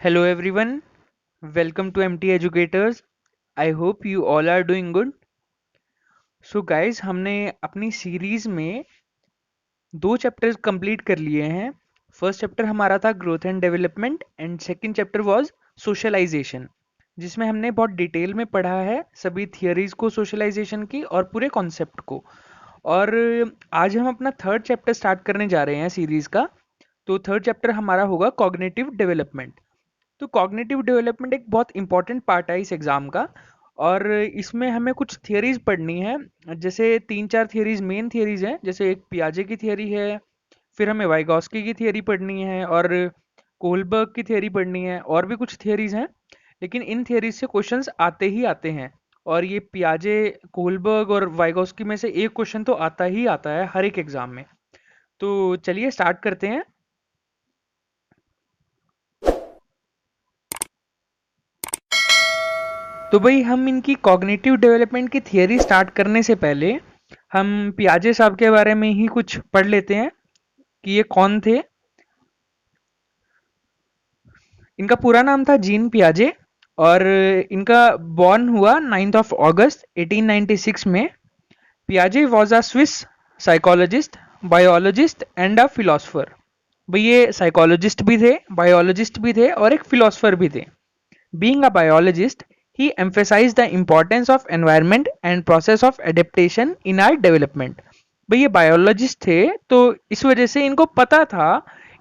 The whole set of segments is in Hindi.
Hello everyone, welcome to MT Educators. I hope you all are doing good. So guys, हमने अपनी सीरीज में दो चैप्टर्स कंप्लीट कर लिए हैं. फर्स्ट चैप्टर हमारा था growth and development and second chapter was socialization, जिसमें हमने बहुत डिटेल में पढ़ा है सभी थियरीज को सोशलाइजेशन की और पूरे कॉन्सेप्ट को. और आज हम अपना थर्ड चैप्टर स्टार्ट करने जा रहे हैं सीरीज का. तो थर्ड चैप्टर हमारा होगा कॉग्निटिव डेवलपमेंट. तो कॉग्निटिव डेवलपमेंट एक बहुत इंपॉर्टेंट पार्ट है इस एग्ज़ाम का. और इसमें हमें कुछ थियरीज पढ़नी है. जैसे तीन चार थियरीज मेन थियरीज हैं, जैसे एक पियाजे की थियरी है, फिर हमें वाइगॉस्की की थियरी पढ़नी है और कोहलबर्ग की थियरी पढ़नी है, और भी कुछ थियरीज हैं. लेकिन इन थियरीज से क्वेश्चंस आते ही आते हैं. और ये पियाजे, कोहलबर्ग और वाइगॉस्की में से एक क्वेश्चन तो आता ही आता है हर एक एग्जाम में. तो चलिए स्टार्ट करते हैं. तो भाई हम इनकी कॉग्निटिव डेवलपमेंट की थियरी स्टार्ट करने से पहले हम पियाजे साहब के बारे में ही कुछ पढ़ लेते हैं कि ये कौन थे. इनका पूरा नाम था जीन पियाजे और इनका बॉर्न हुआ 9th ऑफ अगस्त 1896 में. पियाजे was a Swiss psychologist, biologist and a philosopher. भाई ये साइकोलॉजिस्ट भी थे, बायोलॉजिस्ट भी थे और एक फिलोसफर भी थे. Being a biologist, he emphasized the importance of environment and process of adaptation in our development. भाई ये बायोलॉजिस्ट थे तो इस वजह से इनको पता था,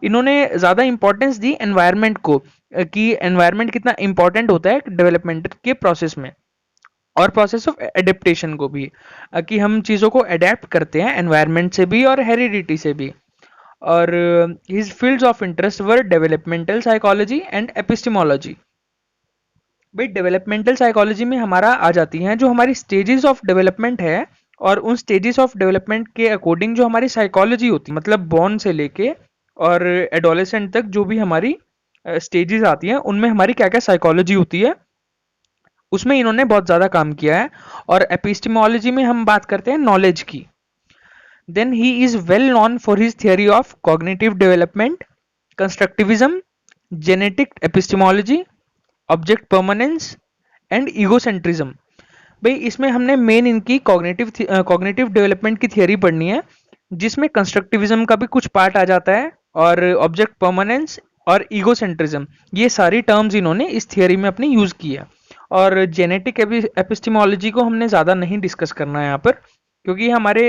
इन्होंने ज़्यादा इंपॉर्टेंस दी एनवायरनमेंट को, कि एनवायरनमेंट कितना इंपॉर्टेंट होता है डेवलपमेंट के प्रोसेस में, और प्रोसेस ऑफ एडेप्टेशन को भी, कि हम चीज़ों को अडेप्ट करते हैं एनवायरनमेंट से भी और हेरिडिटी से भी. और his fields of interest were developmental psychology and epistemology. भाई डेवलपमेंटल साइकोलॉजी में हमारा आ जाती हैं जो हमारी स्टेजेस ऑफ डेवलपमेंट है, और उन स्टेजेस ऑफ डेवलपमेंट के अकॉर्डिंग जो हमारी साइकोलॉजी होती है, मतलब बॉर्न से लेके और एडोलेसेंट तक जो भी हमारी स्टेजेस आती हैं उनमें हमारी क्या क्या साइकोलॉजी होती है, उसमें इन्होंने बहुत ज़्यादा काम किया है. और एपिस्टेमोलॉजी में हम बात करते हैं नॉलेज की. Then he is well known for his theory of cognitive development, constructivism, genetic epistemology, object permanence and egocentrism. भाई इसमें हमने मेन इनकी कॉग्निटिव डेवलपमेंट की थियरी पढ़नी है, जिसमें कंस्ट्रक्टिविज्म का भी कुछ पार्ट आ जाता है, और ऑब्जेक्ट परमानेंस और ईगोसेंट्रिज्म, ये सारी टर्म्स इन्होंने इस थियरी में अपनी यूज की है. और जेनेटिक एपिस्टेमोलॉजी को हमने ज़्यादा नहीं डिस्कस करना है यहाँ पर, क्योंकि हमारे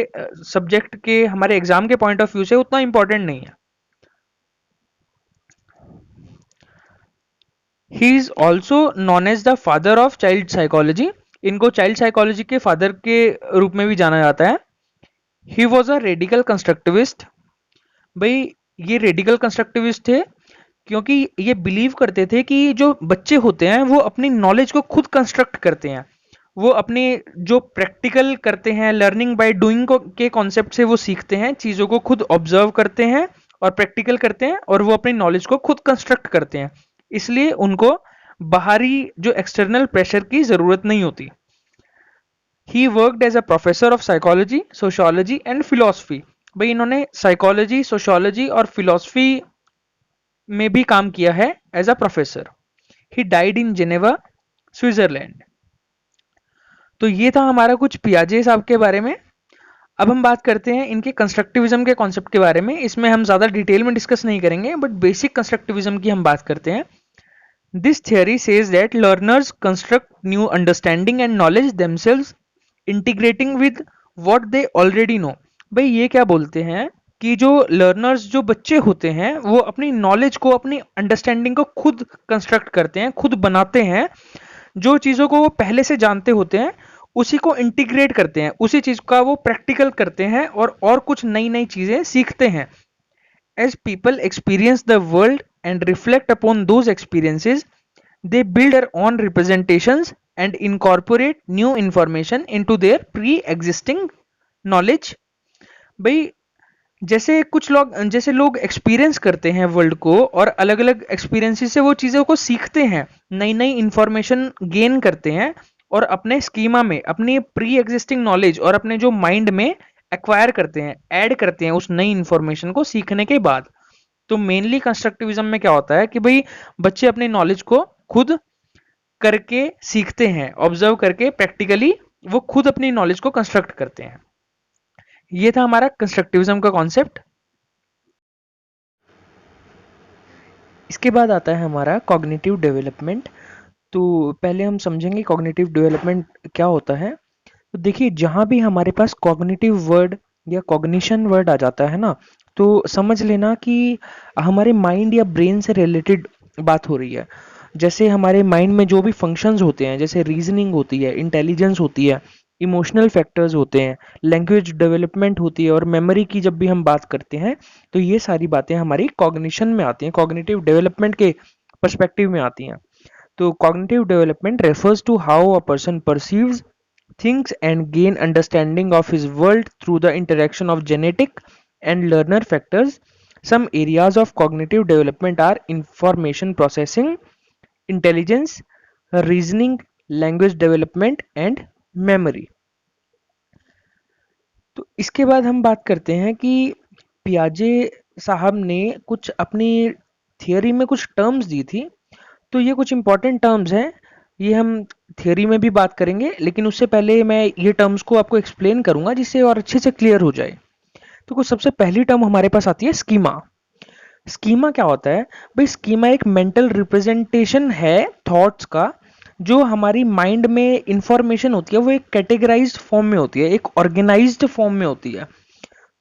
सब्जेक्ट के, हमारे एग्जाम के पॉइंट ऑफ व्यू से उतना इंपॉर्टेंट नहीं है. He is also known as the father of child psychology. इनको चाइल्ड साइकोलॉजी के फादर के रूप में भी जाना जाता है. He was a radical constructivist. भाई ये रेडिकल कंस्ट्रक्टिविस्ट थे क्योंकि ये बिलीव करते थे कि जो बच्चे होते हैं वो अपनी नॉलेज को खुद कंस्ट्रक्ट करते हैं. वो अपने जो प्रैक्टिकल करते हैं, लर्निंग बाय डूइंग को के कॉन्सेप्ट से वो सीखते हैं, चीज़ों को खुद ऑब्जर्व करते हैं और प्रैक्टिकल करते हैं, और वो अपनी नॉलेज को खुद कंस्ट्रक्ट करते हैं. इसलिए उनको बाहरी जो एक्सटर्नल प्रेशर की ज़रूरत नहीं होती. He worked as a professor of psychology, sociology and philosophy. भाई इन्होंने साइकोलॉजी, सोशियोलॉजी और फिलोसफी में भी काम किया है as a professor. He died in Geneva, Switzerland. तो ये था हमारा कुछ पियाजे साहब के बारे में. अब हम बात करते हैं इनके कंस्ट्रक्टिविज्म के कॉन्सेप्ट के बारे में. इसमें हम ज़्यादा डिटेल में डिस्कस नहीं करेंगे, बट बेसिक कंस्ट्रक्टिविज्म की हम बात करते हैं. This theory says that learners construct new understanding and knowledge themselves, integrating with what they already know. भाई ये क्या बोलते हैं कि जो लर्नर्स, जो बच्चे होते हैं, वो अपनी नॉलेज को, अपनी अंडरस्टैंडिंग को खुद कंस्ट्रक्ट करते हैं, खुद बनाते हैं. जो चीज़ों को वो पहले से जानते होते हैं उसी को इंटीग्रेट करते हैं, उसी चीज़ का वो प्रैक्टिकल करते हैं, और कुछ नई नई चीज़ें सीखते हैं. As people experience the world and reflect upon those experiences, they build their own representations and incorporate new information into their pre-existing knowledge. भाई जैसे लोग एक्सपीरियंस करते हैं वर्ल्ड को, और अलग अलग एक्सपीरियंसेस से वो चीज़ों को सीखते हैं, नई नई इंफॉर्मेशन गेन करते हैं, और अपने स्कीमा में अपनी प्री एग्जिस्टिंग नॉलेज और अपने जो माइंड में एक्वायर करते हैं, ऐड करते हैं उस नई इंफॉर्मेशन को सीखने के बाद. तो मेनली कंस्ट्रक्टिविज्म में क्या होता है कि भाई बच्चे अपनी नॉलेज को खुद करके सीखते हैं, ऑब्जर्व करके प्रैक्टिकली वो खुद अपनी नॉलेज को कंस्ट्रक्ट करते हैं। ये था हमारा कंस्ट्रक्टिविज्म का कॉन्सेप्ट। इसके बाद आता है हमारा कॉग्निटिव डेवलपमेंट। तो पहले हम समझेंगे कॉग्निटिव डेवलपमेंट क्या होता है। तो देखिए, जहाँ भी हमारे पास कॉग्निटिव वर्ड या कॉग्निशन वर्ड आ जाता है ना, तो समझ लेना कि हमारे माइंड या ब्रेन से रिलेटेड बात हो रही है। जैसे हमारे माइंड में जो भी फंक्शंस होते हैं, जैसे रीजनिंग होती है, इंटेलिजेंस होती है, इमोशनल फैक्टर्स होते हैं, लैंग्वेज डेवलपमेंट होती है और मेमोरी की जब भी हम बात करते हैं, तो ये सारी बातें हमारी कॉग्निशन में आती हैं, कॉग्निटिव डेवलपमेंट के पर्सपेक्टिव में आती हैं। तो cognitive development refers to how a person perceives, thinks, and gain understanding of his world through the interaction of genetic and learner factors. Some areas of cognitive development are information processing, intelligence, reasoning, language development, and memory. तो इसके बाद हम बात करते हैं कि पियाजे साहब ने कुछ अपनी थियोरी में कुछ टर्म्स दी थी। तो ये कुछ इंपॉर्टेंट टर्म्स हैं, ये हम थियोरी में भी बात करेंगे, लेकिन उससे पहले मैं ये टर्म्स को आपको एक्सप्लेन करूंगा जिससे और अच्छे से क्लियर हो जाए। तो कुछ सबसे पहली टर्म हमारे पास आती है स्कीमा। स्कीमा क्या होता है भाई? स्कीमा एक मेंटल रिप्रेजेंटेशन है थॉट्स का, जो हमारी माइंड में इंफॉर्मेशन होती है वो एक कैटेगराइज्ड फॉर्म में होती है, एक ऑर्गेनाइज्ड फॉर्म में होती है।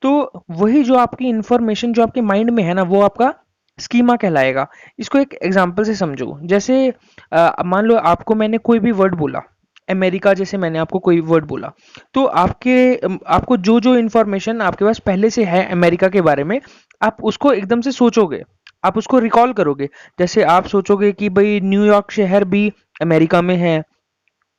तो वही जो आपकी इंफॉर्मेशन जो आपके माइंड में है ना, वो आपका स्कीमा कहलाएगा। इसको एक एग्जांपल से समझो। जैसे मान लो आपको मैंने कोई भी वर्ड बोला, अमेरिका जैसे मैंने आपको कोई वर्ड बोला, तो आपको जो जो इंफॉर्मेशन आपके पास पहले से है अमेरिका के बारे में, आप उसको एकदम से सोचोगे, आप उसको रिकॉल करोगे। जैसे आप सोचोगे कि भाई न्यूयॉर्क शहर भी अमेरिका में है,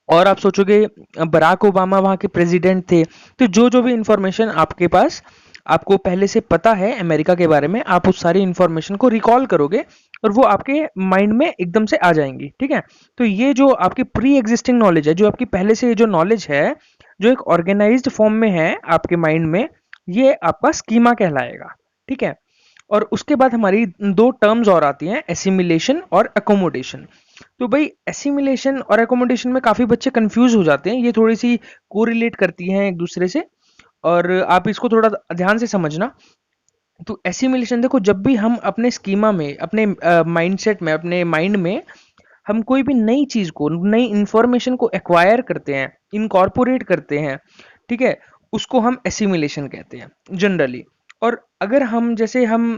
और आप सोचोगे बराक ओबामा वहाँ के प्रेसिडेंट थे। तो जो जो भी इंफॉर्मेशन आपके पास आपको पहले से पता है अमेरिका के बारे में, आप उस सारी इंफॉर्मेशन को रिकॉल करोगे और वो आपके माइंड में एकदम से आ जाएंगी। ठीक है, तो ये जो आपकी प्री एग्जिस्टिंग नॉलेज है, जो आपकी पहले से जो नॉलेज है, जो एक ऑर्गेनाइज्ड फॉर्म में है आपके माइंड में, ये आपका स्कीमा कहलाएगा। ठीक है, और उसके बाद हमारी दो टर्म्स और आती हैं, एसिमिलेशन और अकोमोडेशन। तो भाई एसिमिलेशन और अकोमोडेशन में काफी बच्चे कंफ्यूज हो जाते हैं, ये थोड़ी सी कोरिलेट करती हैं एक दूसरे से, और आप इसको थोड़ा ध्यान से समझना। तो एसिमिलेशन देखो, जब भी हम अपने स्कीमा में, अपने माइंडसेट में, अपने माइंड में हम कोई भी नई चीज को, नई इंफॉर्मेशन को एक्वायर करते हैं, इनकॉर्पोरेट करते हैं, ठीक है, उसको हम एसिमिलेशन कहते हैं जनरली। और अगर हम जैसे हम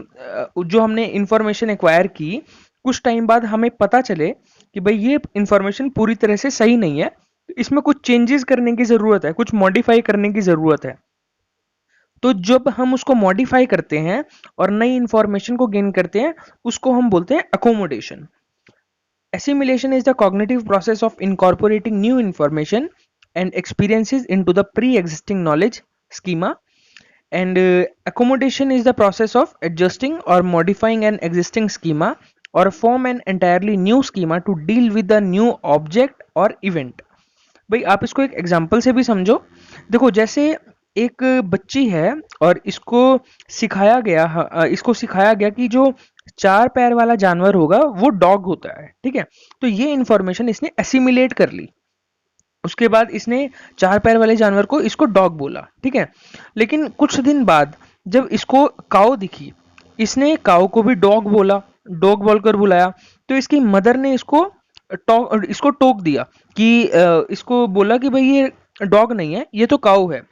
जो हमने इंफॉर्मेशन एक्वायर की, कुछ टाइम बाद हमें पता चले कि भाई ये इंफॉर्मेशन पूरी तरह से सही नहीं है, तो इसमें कुछ चेंजेस करने की जरूरत है, कुछ मॉडिफाई करने की जरूरत है। तो जब हम उसको मॉडिफाई करते हैं और नई इंफॉर्मेशन को गेन करते हैं, उसको हम बोलते हैं accommodation. Assimilation is the cognitive process of incorporating new information and experiences into the pre-existing knowledge schema, and accommodation is the process of adjusting or modifying an existing schema or form an entirely new schema to deal with the new object or event. भाई आप इसको एक एग्जाम्पल से भी समझो। देखो, जैसे एक बच्ची है और इसको सिखाया गया कि जो चार पैर वाला जानवर होगा वो डॉग होता है। ठीक है, तो ये इंफॉर्मेशन इसने एसिमिलेट कर ली। उसके बाद इसने चार पैर वाले जानवर को इसको डॉग बोला। ठीक है, लेकिन कुछ दिन बाद जब इसको काऊ दिखी, इसने काऊ को भी डॉग बोला, डॉग बोलकर बुलाया। तो इसकी मदर ने इसको टोक दिया कि इसको बोला कि भाई ये डॉग नहीं है, ये तो काऊ है।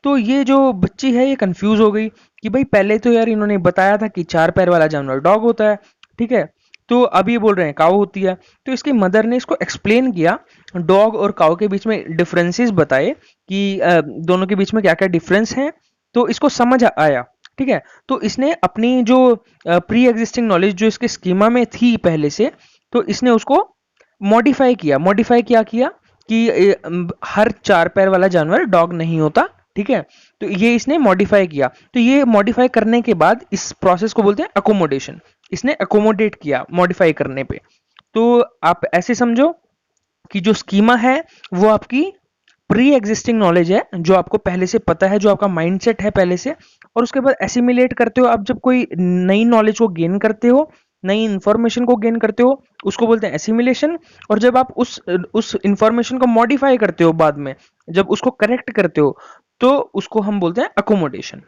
तो ये जो बच्ची है ये कंफ्यूज हो गई कि भाई पहले तो यार इन्होंने बताया था कि चार पैर वाला जानवर डॉग होता है, ठीक है, तो अब ये बोल रहे हैं काऊ होती है। तो इसकी मदर ने इसको एक्सप्लेन किया, डॉग और काऊ के बीच में डिफरेंसेस बताए कि दोनों के बीच में क्या क्या डिफरेंस है, तो इसको समझ आया। ठीक है, तो इसने अपनी जो प्री एग्जिस्टिंग नॉलेज जो इसके स्कीमा में थी पहले से, तो इसने उसको मॉडिफाई क्या किया कि हर चार पैर वाला जानवर डॉग नहीं होता। ठीक है, तो ये इसने मॉडिफाई किया। तो ये मॉडिफाई करने के बाद इस प्रोसेस को बोलते हैं अकोमोडेशन। इसने अकोमोडेट किया मॉडिफाई करने पे। तो आप ऐसे समझो कि जो स्कीमा है वो आपकी प्री एग्जिस्टिंग नॉलेज है, जो आपको पहले से पता है, जो आपका माइंडसेट है पहले से, और उसके बाद एसिमिलेट करते हो। आप जब कोई नई नॉलेज को गेन करते हो, नई इंफॉर्मेशन को गेन करते हो, उसको बोलते हैं एसिमिलेशन। और जब आप उस इंफॉर्मेशन को मॉडिफाई करते हो बाद में, जब उसको करेक्ट करते हो, तो उसको हम बोलते हैं अकोमोडेशन।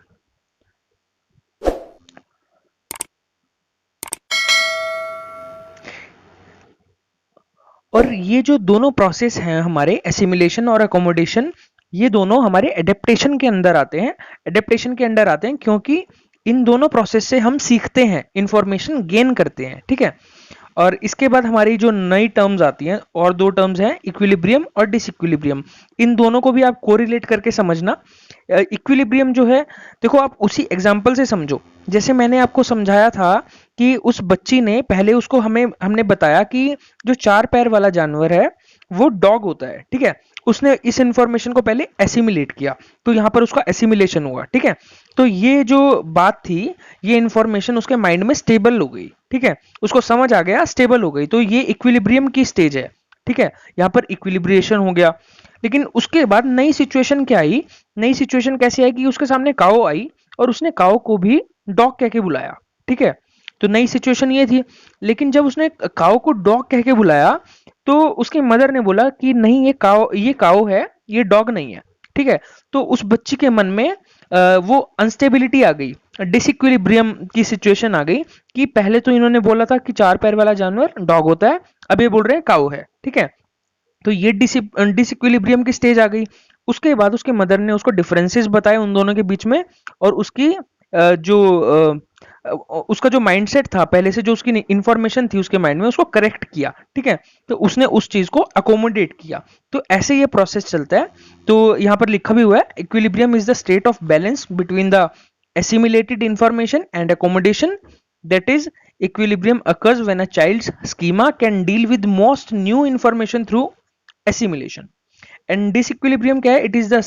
और ये जो दोनों प्रोसेस हैं हमारे, एसिमिलेशन और अकोमोडेशन, ये दोनों हमारे एडेप्टेशन के अंदर आते हैं। एडेप्टेशन के अंदर आते हैं क्योंकि इन दोनों प्रोसेस से हम सीखते हैं, इंफॉर्मेशन गेन करते हैं, ठीक है। और इसके बाद हमारी जो नई टर्म्स आती हैं, और दो टर्म्स हैं, इक्विलिब्रियम और डिसइक्विलिब्रियम। इन दोनों को भी आप कोरिलेट करके समझना। इक्विलिब्रियम जो है, देखो आप उसी एग्जांपल से समझो। जैसे मैंने आपको समझाया था कि उस बच्ची ने पहले, उसको हमने बताया कि जो चार पैर वाला जानवर है वो डॉग होता है, ठीक है। उसने इस इंफॉर्मेशन को पहले एसिमिलेट किया, तो यहां पर उसका एसिमिलेशन हुआ, ठीक है। तो ये जो बात थी, ये इंफॉर्मेशन उसके माइंड में स्टेबल हो गई, ठीक है, उसको समझ आ गया, स्टेबल हो गई। तो ये इक्विलिब्रियम की स्टेज है, ठीक है। यहाँ पर इक्विलिब्रिएशन हो गया। लेकिन उसके बाद नई सिचुएशन क्या आई, नई सिचुएशन कैसे आई कि उसके सामने काऊ आई और उसने काऊ को भी डॉग कह के बुलाया, ठीक है। तो नई सिचुएशन ये थी। लेकिन जब उसने काऊ को डॉग कह के बुलाया, तो उसकी मदर ने बोला कि नहीं, ये काऊ है, ये डॉग नहीं है, ठीक है। तो उस बच्ची के मन में वो अनस्टेबिलिटी आ गई, डिसइक्विलिब्रियम की सिचुएशन आ गई कि पहले तो इन्होंने बोला था कि चार पैर वाला जानवर डॉग होता है, अब ये बोल रहे हैं काऊ है, ठीक है। तो ये डिसइक्विलिब्रियम की स्टेज आ गई। उसके बाद उसके मदर ने उसको डिफरेंसेस बताए उन दोनों के बीच में, और उसकी उसका जो माइंडसेट था पहले से, जो उसकी इंफॉर्मेशन थी उसके माइंड में, उसको करेक्ट किया, ठीक है। तो उसने उस चीज को अकोमोडेट किया। तो ऐसे ये प्रोसेस चलता है। तो यहाँ पर लिखा भी हुआ है, equilibrium is the state of balance between the assimilated information and accommodation. That is, equilibrium occurs when a child's schema can deal with most new information through assimilation. And disequilibrium क्या है? It is the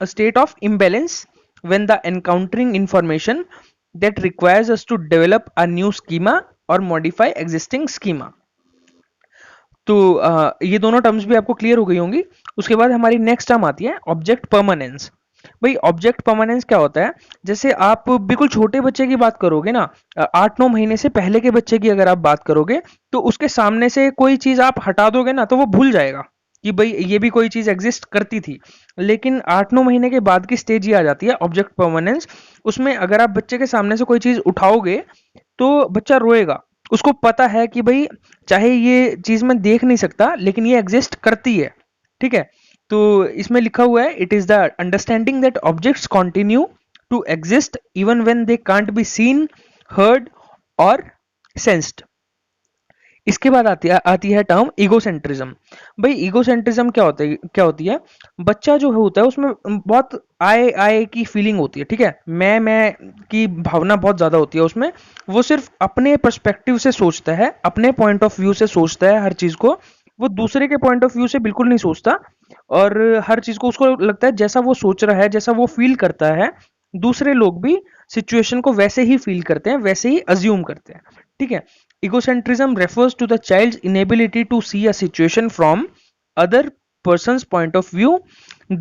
state of imbalance when the encountering information that requires us to develop a new schema or modify existing schema. तो ये दोनों टर्म्स भी आपको क्लियर हो गई होंगी। उसके बाद हमारी नेक्स्ट टर्म आती है ऑब्जेक्ट परमानेंस। भाई ऑब्जेक्ट परमानेंस क्या होता है? जैसे आप बिल्कुल छोटे बच्चे की बात करोगे ना, 8-9 महीने से पहले के बच्चे की अगर आप बात करोगे, तो उसके सामने से कोई चीज आप हटा दोगे ना, तो वो भूल जाएगा कि भाई ये भी कोई चीज एग्जिस्ट करती थी। लेकिन 8-9 महीने के बाद की स्टेज ये आ जाती है ऑब्जेक्ट परमानेंस। उसमें अगर आप बच्चे के सामने से कोई चीज उठाओगे, तो बच्चा रोएगा। उसको पता है कि भाई चाहे ये चीज मैं देख नहीं सकता, लेकिन ये एग्जिस्ट करती है, ठीक है। तो इसमें लिखा हुआ है, it is the understanding that objects continue to exist even when they can't be seen, heard और सेंस्ड। इसके बाद आती है टर्म ईगोसेंट्रिज्म। भाई ईगोसेंट्रिज्म क्या होती है? बच्चा जो होता है उसमें बहुत आय आय की फीलिंग होती है, ठीक है। मैं की भावना बहुत ज्यादा होती है उसमें। वो सिर्फ अपने पर्सपेक्टिव से सोचता है, अपने पॉइंट ऑफ व्यू से सोचता है हर चीज को। वो दूसरे के पॉइंट ऑफ व्यू से बिल्कुल नहीं सोचता, और हर चीज को उसको लगता है जैसा वो सोच रहा है, जैसा वो फील करता है, दूसरे लोग भी सिचुएशन को वैसे ही फील करते हैं, वैसे ही अज्यूम करते हैं, ठीक है। Egocentrism refers to the child's inability to see a situation from other person's point of view.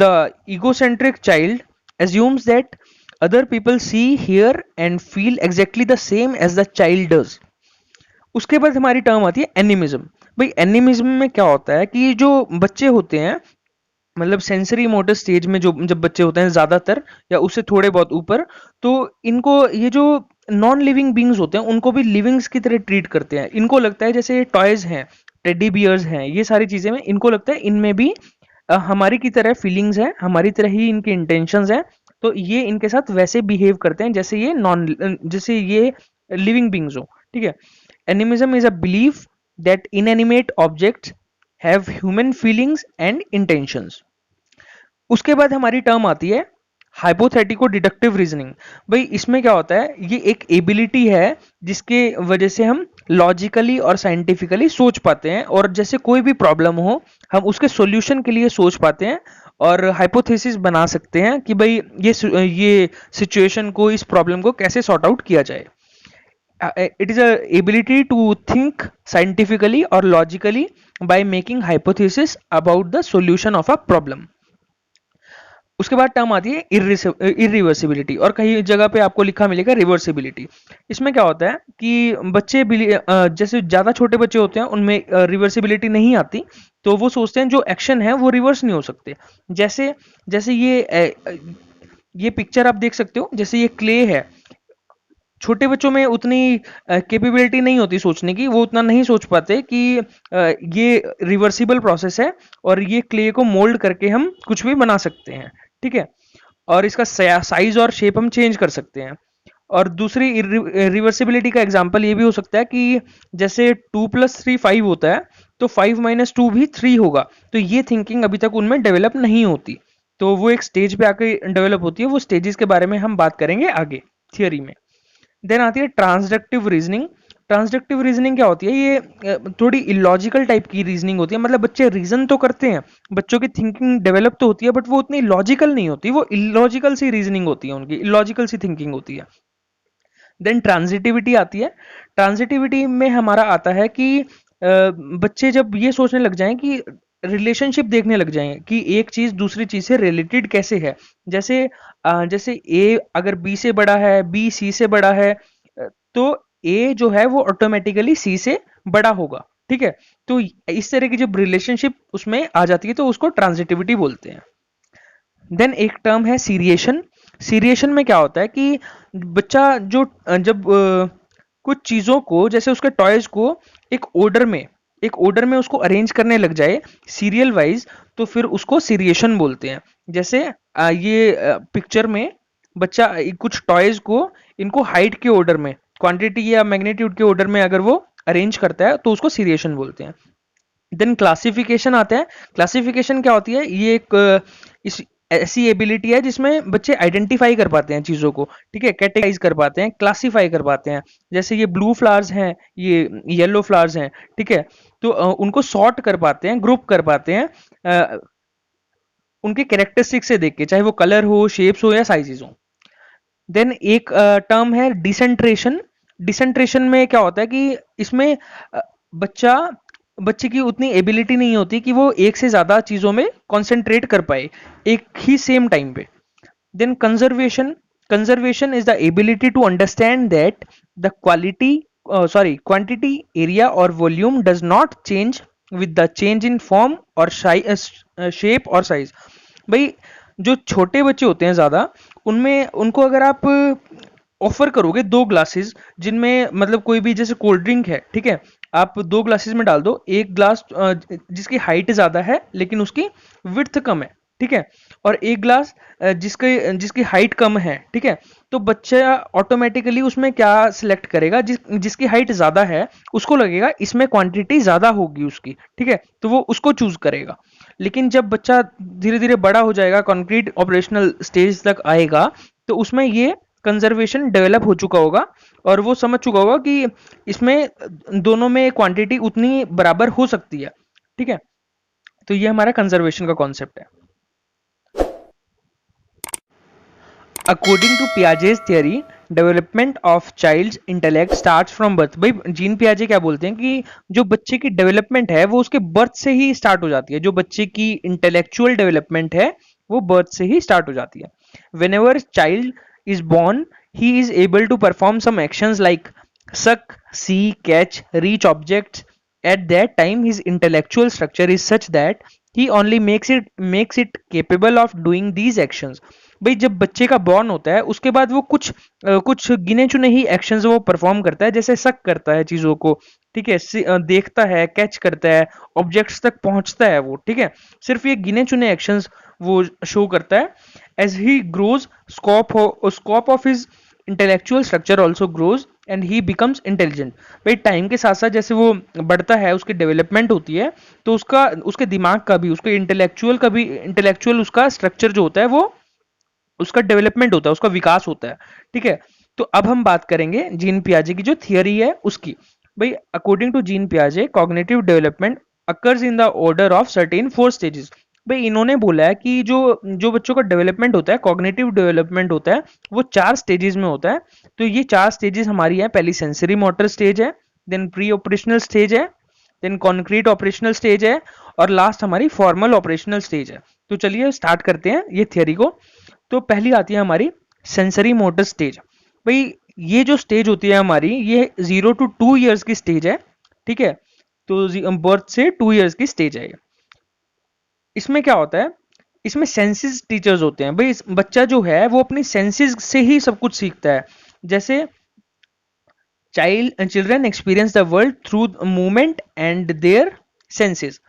The egocentric child assumes that other people see, hear and feel exactly the same as the child does. उसके बाद हमारी टर्म आती है एनिमिज्म। भाई एनिमिज्म में क्या होता है कि जो बच्चे होते हैं, मतलब सेंसरी मोटर स्टेज में जो जब बच्चे होते हैं ज्यादातर, या उससे थोड़े बहुत ऊपर, तो इनको ये जो नॉन लिविंग बींग्स होते हैं उनको भी लिविंग्स की तरह ट्रीट करते हैं। इनको लगता है जैसे टॉयज हैं, टेडी बियर्स हैं, ये सारी चीजें में इनको लगता है इनमें भी हमारी की तरह फीलिंग्स हैं, हमारी तरह ही इनके इंटेंशंस हैं। तो ये इनके साथ वैसे बिहेव करते हैं जैसे ये लिविंग बींग्स हो, ठीक है। Animism is a belief that inanimate objects have human feelings and intentions. उसके बाद हमारी टर्म आती है हाइपोथेटिको डिडक्टिव रीजनिंग। भाई इसमें क्या होता है, ये एक एबिलिटी है जिसके वजह से हम लॉजिकली और साइंटिफिकली सोच पाते हैं, और जैसे कोई भी प्रॉब्लम हो हम उसके सॉल्यूशन के लिए सोच पाते हैं और हाइपोथेसिस बना सकते हैं कि भाई ये सिचुएशन को, इस प्रॉब्लम को कैसे सॉर्ट आउट किया जाए। It is a ability to think scientifically or logically by making hypothesis about the solution of a problem. उसके बाद टर्म आती है इरिवर्सिबिलिटी, और कहीं जगह पे आपको लिखा मिलेगा रिवर्सिबिलिटी। इसमें क्या होता है कि बच्चे जैसे ज़्यादा छोटे बच्चे होते हैं उनमें रिवर्सिबिलिटी नहीं आती, तो वो सोचते हैं जो एक्शन है वो रिवर्स नहीं हो सकते। जैसे जैसे ये पिक्चर आप देख सकते हो, जैसे ये क्ले है। छोटे बच्चों में उतनी कैपेबिलिटी नहीं होती सोचने की, वो उतना नहीं सोच पाते कि ये रिवर्सिबल प्रोसेस है और ये क्ले को मोल्ड करके हम कुछ भी बना सकते हैं, ठीक है, और इसका साइज और शेप हम चेंज कर सकते हैं। और दूसरी रिवर्सिबिलिटी का एग्जांपल ये भी हो सकता है कि जैसे 2 + 3 5 होता है, तो 5 - 2 भी 3 होगा, तो ये थिंकिंग अभी तक उनमें डेवलप नहीं होती, तो वो एक स्टेज पे आके डेवलप होती है। वो स्टेजेस के बारे में हम बात करेंगे आगे थियोरी में। देन आती है ट्रांसडक्टिव रीजनिंग। ट्रांसडक्टिव रीजनिंग क्या होती है? ये थोड़ी इलॉजिकल टाइप की रीजनिंग होती है, मतलब बच्चे रीजन तो करते हैं, बच्चों की थिंकिंग डेवलप तो होती है, बट वो उतनी लॉजिकल नहीं होती, वो इलॉजिकल सी रीजनिंग होती है, उनकी इलॉजिकल सी थिंकिंग होती है। देन ट्रांजिटिविटी आती है। ट्रांजिटिविटी में हमारा आता है कि बच्चे जब ये सोचने लग जाएं कि रिलेशनशिप देखने लग जाएं कि एक चीज दूसरी चीज से रिलेटेड कैसे है। जैसे जैसे ए अगर बी से बड़ा है, बी सी से बड़ा है, तो ए जो है वो ऑटोमेटिकली सी से बड़ा होगा, ठीक है। तो इस तरह की जब रिलेशनशिप उसमें आ जाती है तो उसको ट्रांजिटिविटी बोलते हैं। देन एक टर्म है सीरिएशन। सीरिएशन में क्या होता है कि बच्चा जो जब कुछ चीजों को, जैसे उसके टॉयज को एक ऑर्डर में उसको अरेंज करने लग जाए सीरियल वाइज, तो फिर उसको सीरिएशन बोलते हैं। जैसे ये पिक्चर में बच्चा कुछ टॉयज को इनको हाइट के ऑर्डर में, क्वांटिटी या मैग्नीट्यूड के ऑर्डर में अगर वो अरेंज करता है तो उसको सीरिएशन बोलते हैं। देन क्लासिफिकेशन आता है। क्लासिफिकेशन क्या होती है? ये एक इस ऐसी एबिलिटी है जिसमें बच्चे आइडेंटिफाई कर पाते हैं चीजों को, ठीक है, कैटेगराइज कर पाते हैं, क्लासिफाई कर पाते हैं। जैसे ये ब्लू फ्लावर्स हैं, ये येलो फ्लावर्स हैं, ठीक है, तो उनको सॉर्ट कर पाते हैं, ग्रुप कर पाते हैं उनके कैरेक्टरिस्टिक से देख के, चाहे वो कलर हो, शेप्स हो या साइजेस हो। देन एक टर्म है डिसेंट्रेशन। डिसेंट्रेशन में क्या होता है कि इसमें बच्चा बच्चे की उतनी एबिलिटी नहीं होती कि वो एक से ज्यादा चीजों में कंसंट्रेट कर पाए एक ही सेम टाइम पे। Then conservation. Conservation is the ability to understand that the quantity, area और volume does not change with the change in form और शेप और साइज। भाई जो छोटे बच्चे होते हैं ज्यादा, उनमें उनको अगर आप ऑफर करोगे 2 ग्लासेस जिनमें मतलब कोई भी, जैसे कोल्ड ड्रिंक है, ठीक है, आप 2 ग्लासेस में डाल दो, एक ग्लास जिसकी हाइट ज्यादा है लेकिन उसकी विड्थ कम है, ठीक है, और एक ग्लास जिसकी हाइट कम है, ठीक है, तो बच्चा ऑटोमेटिकली उसमें क्या सिलेक्ट करेगा? जिसकी हाइट ज्यादा है उसको लगेगा इसमें क्वांटिटी ज्यादा होगी उसकी, ठीक है, तो वो उसको चूज करेगा। लेकिन जब बच्चा धीरे धीरे बड़ा हो जाएगा, कॉन्क्रीट ऑपरेशनल स्टेज तक आएगा, तो उसमें ये कंजर्वेशन डेवलप हो चुका होगा और वो समझ चुका होगा कि इसमें दोनों में क्वांटिटी उतनी बराबर हो सकती है, ठीक है। तो ये हमारा कंजर्वेशन का कॉन्सेप्ट है। According to Piaget's theory, development of child's intellect starts from birth. भाई जीन पियाजे क्या बोलते हैं कि जो बच्चे की डेवलपमेंट है वो उसके बर्थ से ही स्टार्ट हो जाती है। जो बच्चे की इंटेलेक्चुअल डेवलपमेंट है वो बर्थ से ही स्टार्ट हो जाती है। Whenever child is born, he is able to perform some actions like suck, see, catch, reach objects. At that time, his intellectual structure is such that he only makes it capable of doing these actions. भाई जब बच्चे का बॉर्न होता है उसके बाद वो कुछ गिने चुने ही एक्शंस वो परफॉर्म करता है, जैसे सक करता है चीजों को, ठीक है, देखता है, कैच करता है, ऑब्जेक्ट्स तक पहुंचता है वो, ठीक है, सिर्फ ये गिने चुने एक्शंस वो शो करता है। As he grows, scope of his intellectual structure also grows and he becomes intelligent. भाई टाइम के साथ साथ जैसे वो बढ़ता है, उसकी डेवलपमेंट होती है, तो उसके दिमाग का भी, उसके इंटेलेक्चुअल उसका स्ट्रक्चर जो होता है वो उसका डेवलपमेंट होता है, उसका विकास होता है, ठीक है। तो अब हम बात करेंगे जीन पियाजे की जो थियरी है उसकी। भाई अकॉर्डिंग टू जीन पियाजे, cognitive development occurs in the order of certain 4 stages. भाई इन्होंने बोला है कि जो जो बच्चों का डेवलपमेंट होता है, कॉग्निटिव डेवलपमेंट होता है, वो 4 स्टेजेस में होता है। तो ये 4 स्टेजेस हमारी है। पहली सेंसरी मोटर स्टेज है, देन प्री ऑपरेशनल स्टेज है, देन कॉन्क्रीट ऑपरेशनल स्टेज है, और लास्ट हमारी फॉर्मल ऑपरेशनल स्टेज है। तो चलिए स्टार्ट करते हैं ये थियोरी को। तो पहली आती है हमारी सेंसरी मोटर स्टेज। भाई ये जो स्टेज होती है हमारी, ये 0 to 2 years की स्टेज है, ठीक है। तो बर्थ से 2 years की स्टेज है। इसमें क्या होता है, इसमें सेंसेस टीचर्स होते हैं। भाई बच्चा जो है वो अपनी सेंसेस से ही सब कुछ सीखता है। जैसे children experience the world through movement and their senses.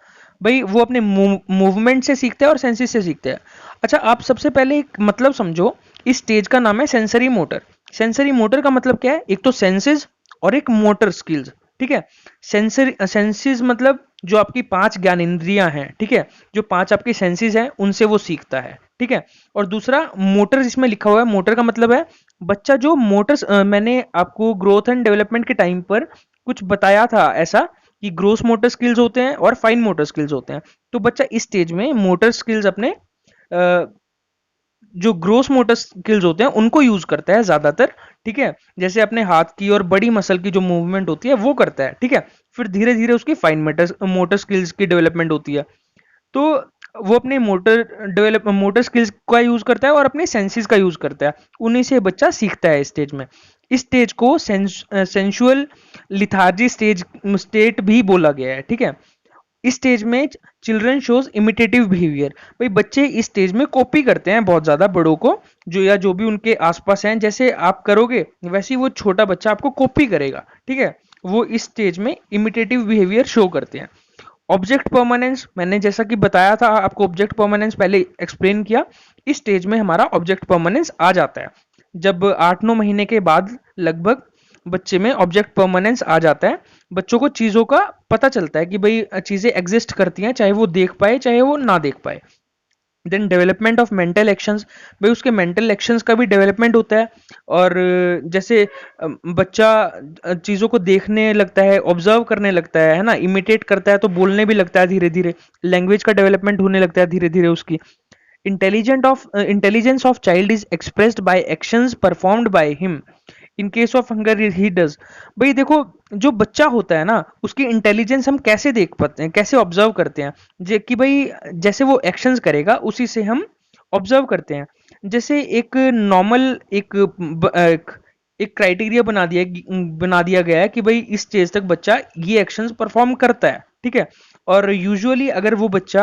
भाई वो अपने मूवमेंट से सीखता है और सेंसेस से सीखता है। अच्छा, आप सबसे पहले एक मतलब समझो, इस स्टेज का नाम है सेंसरी मोटर। सेंसरी मोटर का मतलब क्या है, एक तो सेंसेस और एक मोटर स्किल्स, ठीक है। सेंसेस मतलब जो आपकी 5 ज्ञान इंद्रियां हैं, ठीक है, जो 5 आपकी सेंसेस हैं उनसे वो सीखता है, ठीक है। और दूसरा मोटर, जिसमें लिखा हुआ है मोटर का मतलब है बच्चा जो मोटर्स, मैंने आपको ग्रोथ एंड डेवलपमेंट के टाइम पर कुछ बताया था ऐसा कि ग्रोस मोटर स्किल्स होते हैं और फाइन मोटर स्किल्स होते हैं। तो बच्चा इस स्टेज में मोटर स्किल्स अपने जो ग्रोस मोटर स्किल्स होते हैं उनको यूज करता है ज्यादातर, ठीक है। जैसे अपने हाथ की और बड़ी मसल की जो मूवमेंट होती है वो करता है, ठीक है। फिर धीरे धीरे उसकी फाइन मोटर स्किल्स की डेवलपमेंट होती है। तो वो अपने मोटर स्किल्स का यूज करता है और अपने सेंसेस का यूज करता है, उन्हीं से बच्चा सीखता है इस स्टेज में। इस स्टेज को सेंसुअल लिथार्जी स्टेट भी बोला गया है, ठीक है। इस स्टेज में चिल्ड्रन शोज इमिटेटिव बिहेवियर। भाई बच्चे इस स्टेज में कॉपी करते हैं बहुत ज्यादा बड़ों को, जो या जो भी उनके आसपास हैं, जैसे आप करोगे वैसे ही वो छोटा बच्चा आपको कॉपी करेगा, ठीक है। वो इस स्टेज में इमिटेटिव बिहेवियर शो करते हैं। ऑब्जेक्ट परमानेंस, मैंने जैसा कि बताया था आपको, ऑब्जेक्ट परमानेंस पहले एक्सप्लेन किया। इस स्टेज में हमारा ऑब्जेक्ट परमानेंस आ जाता है जब 8-9 महीने के बाद लगभग बच्चे में ऑब्जेक्ट परमानेंस आ जाता है। बच्चों को चीजों का पता चलता है कि भाई चीजें एग्जिस्ट करती हैं, चाहे वो देख पाए चाहे वो ना देख पाए। Then development of mental actions, भाई उसके मेंटल एक्शंस का भी डेवलपमेंट होता है। और जैसे बच्चा चीज़ों को देखने लगता है, ऑब्जर्व करने लगता है ना, इमिटेट करता है, तो बोलने भी लगता है धीरे धीरे। लैंग्वेज का डेवलपमेंट होने लगता है धीरे धीरे उसकी। Intelligence of child is expressed by actions performed by him in case of hunger he does. भाई देखो, जो बच्चा होता है ना उसकी इंटेलिजेंस हम कैसे देख पाते हैं, कैसे ऑब्जर्व करते हैं, कि भाई जैसे वो एक्शंस करेगा उसी से हम ऑब्जर्व करते हैं। जैसे एक नॉर्मल एक क्राइटेरिया बना दिया गया है कि भाई इस स्टेज तक बच्चा ये एक्शंस परफॉर्म करता है, ठीक है। और यूजुअली अगर वो बच्चा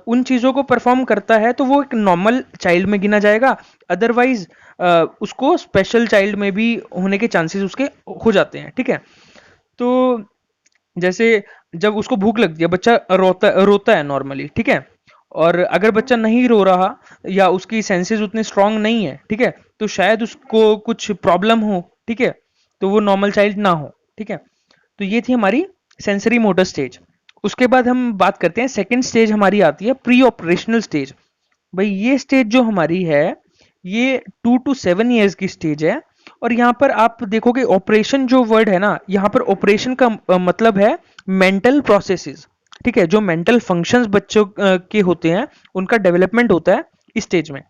उन चीज़ों को परफॉर्म करता है तो वो एक नॉर्मल चाइल्ड में गिना जाएगा। अदरवाइज उसको स्पेशल चाइल्ड में भी होने के चांसेस उसके हो जाते हैं, ठीक है। तो जैसे जब उसको भूख लगती है, बच्चा रोता रोता है नॉर्मली, ठीक है। और अगर बच्चा नहीं रो रहा या उसकी सेंसेस उतने स्ट्रांग नहीं है, ठीक है, तो शायद उसको कुछ प्रॉब्लम हो, ठीक है, तो वो नॉर्मल चाइल्ड ना हो, ठीक है। तो ये थी हमारी सेंसरी मोटर स्टेज। उसके बाद हम बात करते हैं, सेकेंड स्टेज हमारी आती है प्री ऑपरेशनल स्टेज। भाई ये स्टेज जो हमारी है, ये 2 to 7 years की स्टेज है। और यहाँ पर आप देखोगे ऑपरेशन जो वर्ड है ना, यहाँ पर ऑपरेशन का मतलब है मेंटल प्रोसेसेस, ठीक है। जो मेंटल फंक्शंस बच्चों के होते हैं उनका डेवलपमेंट होता है इस स्टेज में।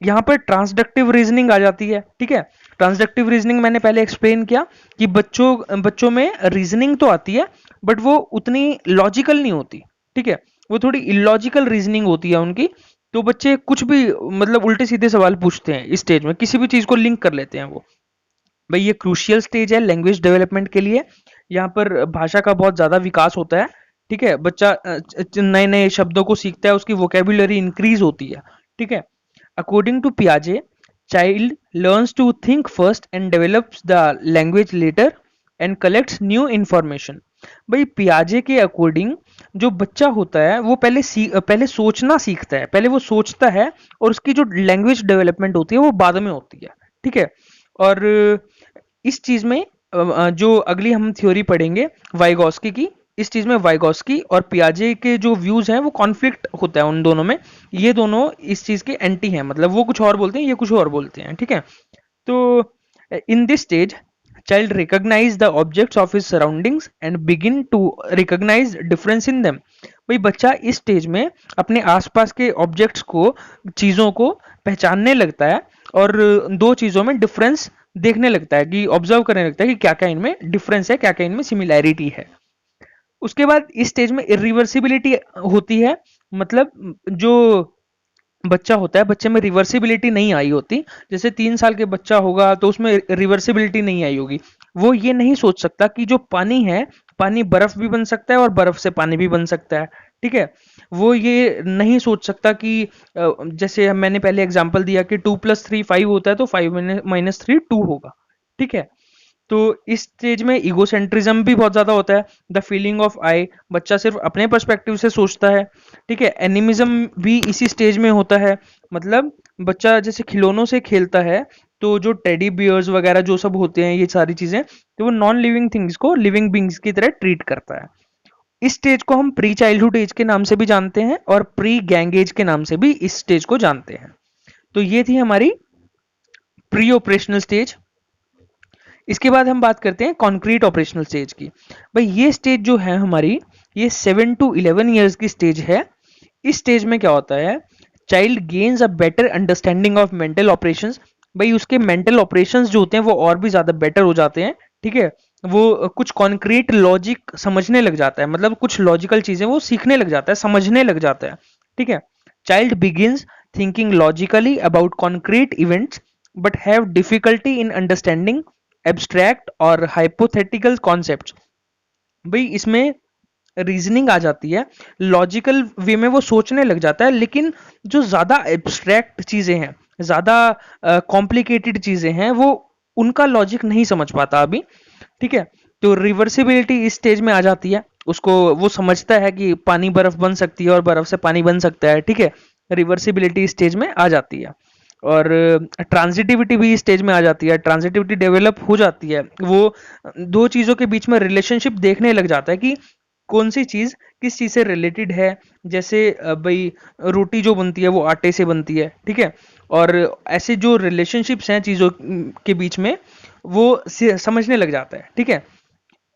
यहाँ पर ट्रांसडक्टिव रीजनिंग आ जाती है, ठीक है। ट्रांसडक्टिव रीजनिंग मैंने पहले एक्सप्लेन किया कि बच्चों में रीजनिंग तो आती है बट वो उतनी लॉजिकल नहीं होती, ठीक है। वो थोड़ी इलॉजिकल रीजनिंग होती है उनकी। तो बच्चे कुछ भी मतलब उल्टे सीधे सवाल पूछते हैं इस स्टेज में, किसी भी चीज को लिंक कर लेते हैं वो। भाई ये क्रूशियल स्टेज है लैंग्वेज डेवलपमेंट के लिए। यहाँ पर भाषा का बहुत ज्यादा विकास होता है, ठीक है। बच्चा नए नए शब्दों को सीखता है, उसकी वोकेबुलरी इंक्रीज होती है, ठीक है। अकॉर्डिंग टू पियाजे, child learns to think first and develops the language later and collects new information। भाई पियाजे के अकॉर्डिंग जो बच्चा होता है वो पहले सोचना सीखता है, पहले वो सोचता है, और उसकी जो लैंग्वेज डेवलपमेंट होती है वो बाद में होती है, ठीक है। और इस चीज में जो अगली हम थ्योरी पढ़ेंगे वाइगॉस्की की, इस चीज में वाइगॉस्की और पियाजे के जो व्यूज हैं वो कॉन्फ्लिक्ट होता है उन दोनों में। ये दोनों इस चीज के एंटी हैं, मतलब वो कुछ और बोलते हैं, ये कुछ और बोलते हैं, ठीक है। तो in this stage child recognize the objects of his surroundings and begin to recognize difference in them। भाई बच्चा इस स्टेज में अपने आसपास के ऑब्जेक्ट्स को, चीजों को पहचानने लगता है और दो चीजों में डिफरेंस देखने लगता है, कि ऑब्जर्व करने लगता है कि क्या क्या इनमें डिफरेंस है, क्या क्या इनमें सिमिलैरिटी है। उसके बाद इस स्टेज में इरिवर्सिबिलिटी होती है, मतलब जो बच्चा होता है, बच्चे में रिवर्सिबिलिटी नहीं आई होती। जैसे 3 साल के बच्चा होगा तो उसमें रिवर्सिबिलिटी नहीं आई होगी। वो ये नहीं सोच सकता कि जो पानी है, पानी बर्फ भी बन सकता है और बर्फ से पानी भी बन सकता है। ठीक है, वो ये नहीं सोच सकता कि जैसे मैंने पहले एग्जांपल दिया कि 2 + 3 5 होता है, तो 5 - 3 2 होगा। ठीक है, तो इस स्टेज में ईगोसेंट्रिज्म भी बहुत ज्यादा होता है। द फीलिंग ऑफ आई, बच्चा सिर्फ अपने पर्सपेक्टिव से सोचता है। ठीक है, एनिमिज्म भी इसी स्टेज में होता है। मतलब बच्चा जैसे खिलौनों से खेलता है, तो जो टेडी बियर्स वगैरह जो सब होते हैं, ये सारी चीजें, तो वो नॉन लिविंग थिंग्स को लिविंग बींग्स की तरह ट्रीट करता है। इस स्टेज को हम प्री चाइल्डहुड एज के नाम से भी जानते हैं और प्री गैंग एज के नाम से भी इस स्टेज को जानते हैं। तो ये थी हमारी प्री ऑपरेशनल स्टेज। इसके बाद हम बात करते हैं कॉन्क्रीट ऑपरेशनल स्टेज की। भाई ये स्टेज जो है हमारी, ये 7 to 11 ईयर्स की स्टेज है। इस स्टेज में क्या होता है, child gains a better understanding of mental operations. भाई उसके मेंटल ऑपरेशंस जो होते हैं वो और भी ज्यादा बेटर हो जाते हैं। ठीक है, वो कुछ कॉन्क्रीट लॉजिक समझने लग जाता है, मतलब कुछ लॉजिकल चीजें वो सीखने लग जाता है, समझने लग जाता है। ठीक है, child begins thinking logically about concrete events but have difficulty in understanding abstract और हाइपोथेटिकल कॉन्सेप्ट्स। भाई इसमें रीजनिंग आ जाती है, लॉजिकल वे में वो सोचने लग जाता है, लेकिन जो ज्यादा एब्स्ट्रैक्ट चीजें हैं, ज्यादा कॉम्प्लिकेटेड चीजें हैं, वो उनका लॉजिक नहीं समझ पाता अभी। ठीक है, तो रिवर्सिबिलिटी इस स्टेज में आ जाती है। उसको वो समझता है कि पानी बर्फ बन सकती है और बर्फ से पानी बन सकता है। ठीक है, रिवर्सिबिलिटी स्टेज में आ जाती है। और ट्रांजिटिविटी भी स्टेज में आ जाती है, ट्रांजिटिविटी डेवलप हो जाती है। वो दो चीजों के बीच में रिलेशनशिप देखने लग जाता है कि कौन सी चीज किस चीज से रिलेटेड है। जैसे भाई रोटी जो बनती है वो आटे से बनती है। ठीक है, और ऐसे जो रिलेशनशिप्स हैं चीजों के बीच में, वो समझने लग जाता है। ठीक है,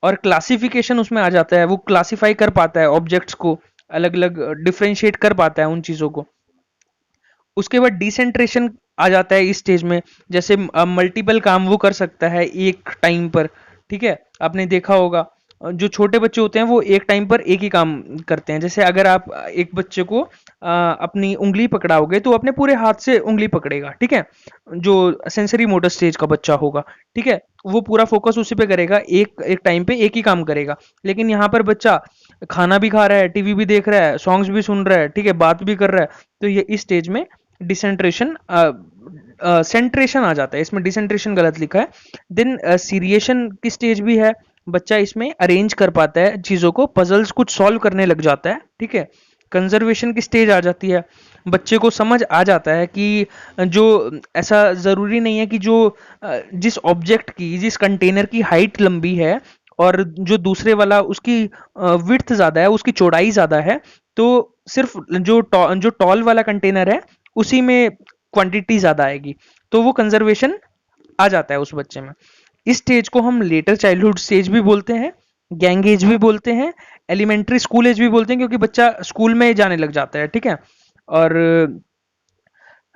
और क्लासिफिकेशन उसमें आ जाता है, वो क्लासिफाई कर पाता है ऑब्जेक्ट्स को, अलग अलग डिफ्रेंशिएट कर पाता है उन चीजों को। उसके बाद डिसेंट्रेशन आ जाता है इस स्टेज में। जैसे मल्टीपल काम वो कर सकता है एक टाइम पर। ठीक है, आपने देखा होगा जो छोटे बच्चे होते हैं वो एक टाइम पर एक ही काम करते हैं। जैसे अगर आप एक बच्चे को अपनी उंगली पकड़ाओगे तो वो अपने पूरे हाथ से उंगली पकड़ेगा। ठीक है, जो सेंसरी मोटर स्टेज का बच्चा होगा। ठीक है, वो पूरा फोकस उसी पे करेगा, एक एक टाइम पे एक ही काम करेगा। लेकिन यहाँ पर बच्चा खाना भी खा रहा है, टीवी भी देख रहा है, सॉन्ग्स भी सुन रहा है, ठीक है, बात भी कर रहा है। तो ये इस स्टेज में डिसेंट्रेशन सेंट्रेशन आ जाता है, इसमें डिसेंट्रेशन गलत लिखा है। देन सीरिएशन की स्टेज भी है, बच्चा इसमें अरेंज कर पाता है चीजों को, पजल्स कुछ सॉल्व करने लग जाता है। ठीक है, कंजर्वेशन की स्टेज आ जाती है, बच्चे को समझ आ जाता है कि जो ऐसा जरूरी नहीं है कि जो जिस ऑब्जेक्ट की, जिस कंटेनर की हाइट लंबी है और जो दूसरे वाला उसकी विड्थ ज्यादा है, उसकी चौड़ाई ज्यादा है, तो सिर्फ जो टॉल वाला कंटेनर है उसी में क्वांटिटी ज्यादा आएगी। तो वो कंजर्वेशन आ जाता है उस बच्चे में। इस स्टेज को हम लेटर चाइल्डहुड स्टेज भी बोलते हैं, गैंग एज भी बोलते हैं, एलिमेंट्री स्कूल एज भी बोलते हैं, क्योंकि बच्चा स्कूल में जाने लग जाता है। ठीक है, और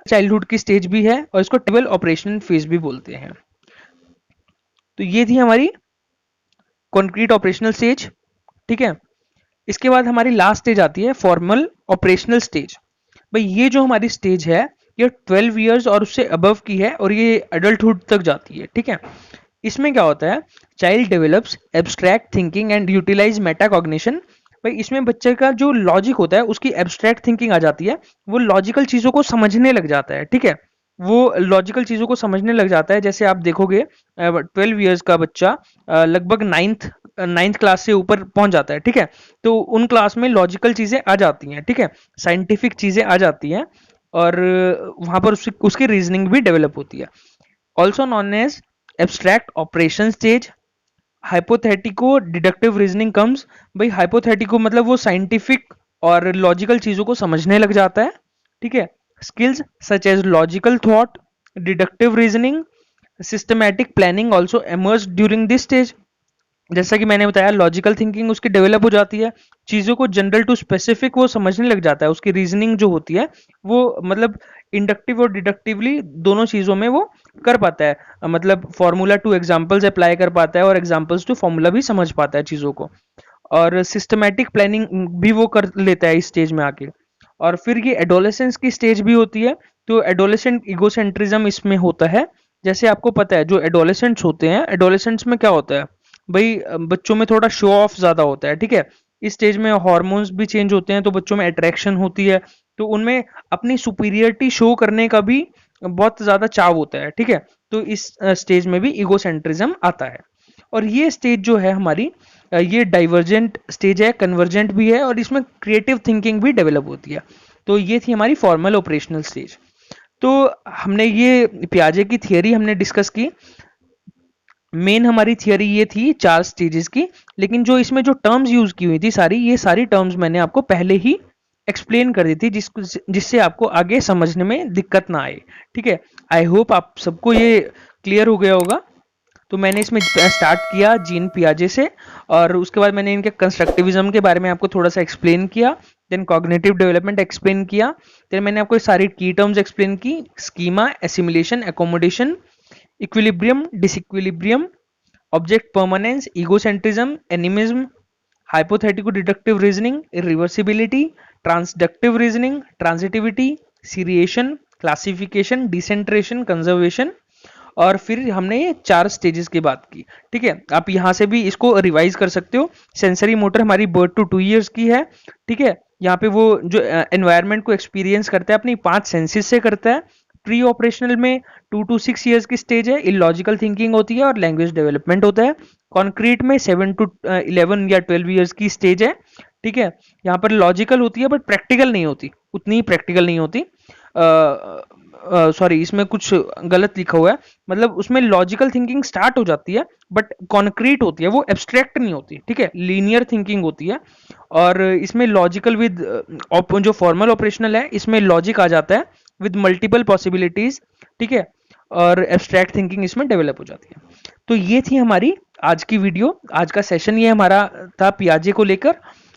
चाइल्डहुड की स्टेज भी है, और इसको टेबल ऑपरेशन फेज भी बोलते हैं। तो ये थी हमारी कॉन्क्रीट ऑपरेशनल स्टेज। ठीक है, इसके बाद हमारी लास्ट स्टेज आती है फॉर्मल ऑपरेशनल स्टेज। भाई ये जो हमारी स्टेज है, ये 12 इयर्स और उससे अबव की है, और ये एडल्टहुड तक जाती है। ठीक है, इसमें क्या होता है, child develops abstract thinking and utilize metacognition. भाई इसमें बच्चे का जो लॉजिक होता है उसकी एब्स्ट्रैक्ट थिंकिंग आ जाती है, वो लॉजिकल चीजों को समझने लग जाता है। ठीक है, वो लॉजिकल चीजों को समझने लग जाता है। जैसे आप देखोगे 12 इयर्स का बच्चा लगभग नाइन्थ नाइन्थ क्लास से ऊपर पहुंच जाता है। ठीक है, तो उन क्लास में लॉजिकल चीजें आ जाती हैं। ठीक है, साइंटिफिक चीजें आ जाती हैं, और वहां पर उसकी रीजनिंग भी डेवलप होती है। Also known as abstract operation stage, hypothetico deductive reasoning comes. भाई हाइपोथेटिको मतलब वो साइंटिफिक और लॉजिकल चीजों को समझने लग जाता है। ठीक है, skills such as logical thought, deductive reasoning, systematic planning also emerge during this stage। जैसा कि मैंने बताया, लॉजिकल थिंकिंग उसकी डेवलप हो जाती है, चीजों को जनरल टू स्पेसिफिक वो समझने लग जाता है, उसकी रीजनिंग जो होती है वो मतलब इंडक्टिव और डिडक्टिवली दोनों चीजों में वो कर पाता है। मतलब फॉर्मूला टू एग्जांपल्स अप्लाई कर पाता है और एग्जांपल्स टू फॉर्मूला भी समझ पाता है चीजों को। और सिस्टमैटिक प्लानिंग भी वो कर लेता है इस स्टेज में आके। और फिर ये एडोलेसेंस की स्टेज भी होती है, तो एडोलेसेंट इगोसेंट्रिज्म इसमें होता है। जैसे आपको पता है जो एडोलेसेंट्स होते हैं, एडोलेसेंट्स में क्या होता है भाई, बच्चों में थोड़ा शो ऑफ ज्यादा होता है, ठीक है। इस स्टेज में हार्मोन्स भी चेंज होते हैं, तो बच्चों में अट्रैक्शन होती है, तो उनमें अपनी सुपीरियरिटी शो करने का भी बहुत ज्यादा चाव होता है, ठीक है। तो इस स्टेज में भी ईगोसेंट्रिज्म आता है। और ये स्टेज जो है हमारी, ये डाइवर्जेंट स्टेज है, कन्वर्जेंट भी है, और इसमें क्रिएटिव थिंकिंग भी डेवलप होती है। तो ये थी हमारी फॉर्मल ऑपरेशनल स्टेज। तो हमने ये पियाजे की थियरी हमने डिस्कस की। मेन हमारी थियरी ये थी 4 स्टेजेस की, लेकिन जो इसमें जो टर्म्स यूज की हुई थी सारी, ये सारी टर्म्स मैंने आपको पहले ही एक्सप्लेन कर दी थी, जिससे आपको आगे समझने में दिक्कत ना आए, ठीक है। आई होप आप सबको ये क्लियर हो गया होगा। तो मैंने इसमें स्टार्ट किया जीन पियाजे से, और उसके बाद मैंने इनके कंस्ट्रक्टिविज्म के बारे में आपको थोड़ा सा एक्सप्लेन किया, देन कॉग्निटिव डेवलपमेंट एक्सप्लेन किया, देन मैंने आपको सारी की टर्म्स एक्सप्लेन की, schema, assimilation, accommodation, equilibrium, disequilibrium, object permanence, egocentrism, animism, hypothetical deductive reasoning, irreversibility, transductive reasoning, transitivity, seriation, classification, decentration, conservation। और फिर हमने ये 4 स्टेजेस की बात की, ठीक है। आप यहाँ से भी इसको रिवाइज कर सकते हो। सेंसरी मोटर हमारी बर्थ टू 2 ईयर्स की है, ठीक है। यहाँ पे वो जो एनवायरनमेंट को एक्सपीरियंस करता है अपनी 5 सेंसेस से करता है। प्री ऑपरेशनल में 2 to 6 ईयर्स की स्टेज है, इलॉजिकल थिंकिंग होती है और लैंग्वेज डेवलपमेंट होता है। कॉन्क्रीट में 7 to 11 या 12 ईयर्स की स्टेज है, ठीक है। यहाँ पर लॉजिकल होती है बट प्रैक्टिकल नहीं होती, उतनी प्रैक्टिकल नहीं होती। सॉरी, इसमें कुछ गलत लिखा हुआ है, मतलब उसमें लॉजिकल थिंकिंग स्टार्ट हो जाती है बट कॉन्क्रीट होती है, वो एब्स्ट्रैक्ट नहीं होती, ठीक है, लीनियर थिंकिंग होती है। और इसमें लॉजिकल विद जो फॉर्मल ऑपरेशनल है, इसमें लॉजिक आ जाता है विद मल्टीपल पॉसिबिलिटीज, ठीक है। और एब्स्ट्रैक्ट थिंकिंग इसमें डेवलप हो जाती है। तो ये थी हमारी आज की वीडियो, आज का सेशन ये हमारा था पियाजे को लेकर।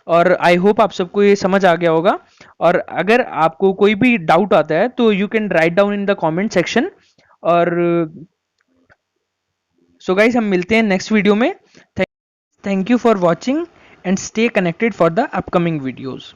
और आई होप आप सबको ये समझ आ गया होगा। और अगर आपको कोई भी डाउट आता है तो you can write down in the comment section. और सो गाइस, हम मिलते हैं नेक्स्ट वीडियो में। Thank you for watching and stay connected for the upcoming videos.